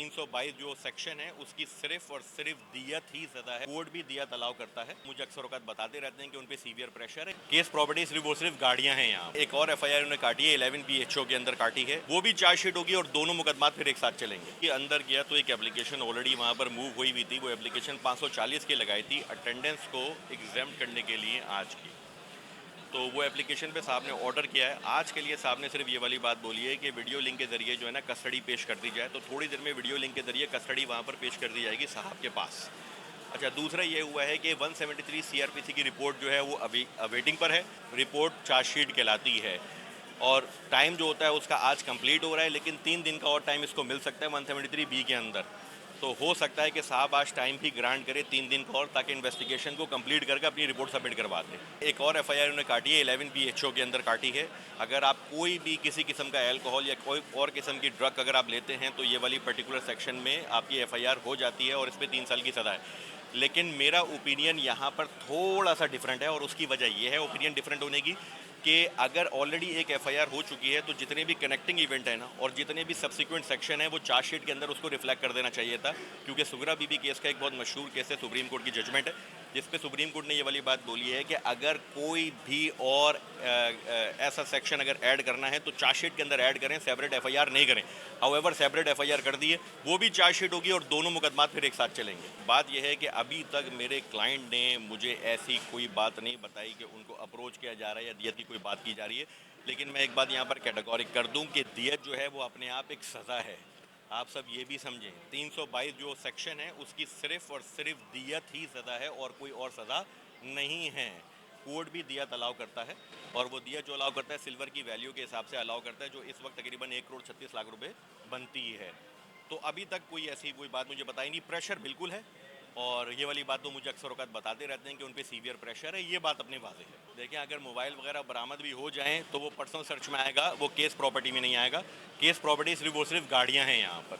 322 जो सेक्शन है उसकी सिर्फ और सिर्फ दियत ही सजा है। कोर्ट भी दियत अलाउ करता है। मुझे अक्सर औकात बताते रहते हैं कि उन पे सीवियर प्रेशर है। केस प्रॉपर्टी सिर्फ गाड़ियां हैं। यहाँ एक और एफआईआर उन्होंने काटी है, 11 BHO के अंदर काटी है, वो भी चार्जशीट होगी और दोनों मुकदमा फिर एक साथ चलेंगे। कि अंदर गया तो एक एप्लीकेशन ऑलरेडी वहां पर मूव हुई हुई थी। वो एप्लीकेशन 540 की लगाई थी अटेंडेंस को एग्जाम करने के लिए आज की। तो वो एप्लीकेशन पे साहब ने ऑर्डर किया है। आज के लिए साहब ने सिर्फ ये वाली बात बोली है कि वीडियो लिंक के जरिए जो है ना कस्टडी पेश कर दी जाए। तो थोड़ी देर में वीडियो लिंक के जरिए कस्टडी वहाँ पर पेश कर दी जाएगी साहब के पास। अच्छा, दूसरा ये हुआ है कि 173 CRPC की रिपोर्ट जो है वो अभी अवेटिंग पर है। रिपोर्ट चार्जशीट कहलाती है और टाइम जो होता है उसका आज कंप्लीट हो रहा है, लेकिन 3 दिन का और टाइम इसको मिल सकता है 173B के अंदर। तो हो सकता है कि साहब आज टाइम भी ग्रांट करे 3 दिन का और, ताकि इन्वेस्टिगेशन को कंप्लीट करके अपनी रिपोर्ट सबमिट करवा दें। एक और एफआईआर उन्होंने काटी है, 11 BHO के अंदर काटी है। अगर आप कोई भी किसी किस्म का अल्कोहल या कोई और किस्म की ड्रग अगर आप लेते हैं तो ये वाली पर्टिकुलर सेक्शन में आपकी एफआईआर हो जाती है और इस पर 3 साल की सज़ा है। लेकिन मेरा ओपिनियन यहाँ पर थोड़ा सा डिफरेंट है और उसकी वजह यह है ओपिनियन डिफरेंट होने की कि अगर ऑलरेडी एक एफआईआर हो चुकी है तो जितने भी कनेक्टिंग इवेंट है ना और जितने भी सब्सिक्वेंट सेक्शन है वो चार्जशीट के अंदर उसको रिफ्लेक्ट कर देना चाहिए था। क्योंकि सुगरा बीबी केस का एक बहुत मशहूर केस है, सुप्रीम कोर्ट की जजमेंट है जिसपे सुप्रीम कोर्ट ने ये वाली बात बोली है कि अगर कोई भी और ऐसा सेक्शन अगर ऐड करना है तो चार्जशीट के अंदर ऐड करें, सेपरेट एफआईआर नहीं करें। हाउएवर सेपरेट एफआईआर कर दी है, वो भी चार्जशीट होगी और दोनों मुकदमा फिर एक साथ चलेंगे। बात यह है कि अभी तक मेरे क्लाइंट ने मुझे ऐसी कोई बात नहीं बताई कि उनको अप्रोच किया जा रहा है या दियत की कोई बात की जा रही है। लेकिन मैं एक बात यहाँ पर कैटेगोरिक कर दूँ कि दियत जो है वो अपने आप एक सज़ा है। आप सब ये भी समझें, 322 जो सेक्शन है उसकी सिर्फ और सिर्फ दियत ही सज़ा है और कोई और सज़ा नहीं है। कोर्ट भी दियत अलाउ करता है और वो दियत जो अलाउ करता है सिल्वर की वैल्यू के हिसाब से अलाउ करता है, जो इस वक्त तकरीबन 1,36,00,000 रुपए बनती है। तो अभी तक कोई ऐसी कोई बात मुझे बताई नहीं। प्रेशर बिल्कुल है और ये वाली बात तो मुझे अक्सर औकात बताते रहते हैं कि उन पे सीवियर प्रेशर है, ये बात अपने वाजे है। देखिए, अगर मोबाइल वगैरह बरामद भी हो जाएं तो वो पर्सनल सर्च में आएगा, वो केस प्रॉपर्टी में नहीं आएगा। केस प्रॉपर्टी सिर्फ गाड़ियां हैं यहाँ पर।